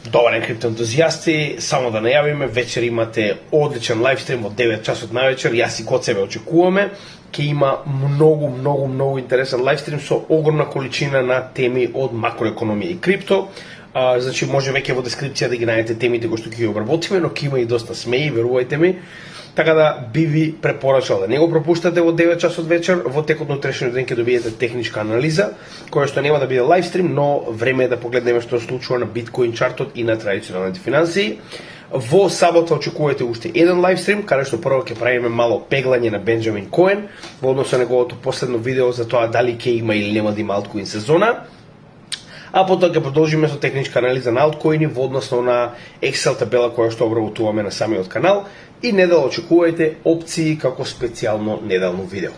Добар ден, криптоентузијасти, само да најавиме, вечер имате одличен лайвстрим од 9 часот на вечер, јас и код себе очекуваме, ќе има многу интересен лайвстрим со огромна количина на теми од макроекономија и крипто. Значи може веќе во дескрипција да ги најдете темите кои што ќе ги обработиме, но ќе има и доста смеи, верувајте ми. Така да би ви препорачал да не го пропуштате во 9 часот вечер, во текот на утрешниот ден ќе добиете техничка анализа, која што нема да биде лайвстрим, но време е да погледнеме што се случува на биткоин чартот и на традиционалните финансии. Во сабота очекувате уште еден лайвстрим, каде што прво ќе правиме мало пеглање на Бенџамин Коен во однос на неговото последно видео за тоа дали ќе има или нема да има алткоин сезона. А потоа ќе продолжиме со техничка анализа на алткоини во односно на Excel табела која што обработуваме на самиот канал и недела очекувајте опции како специјално неделно видео.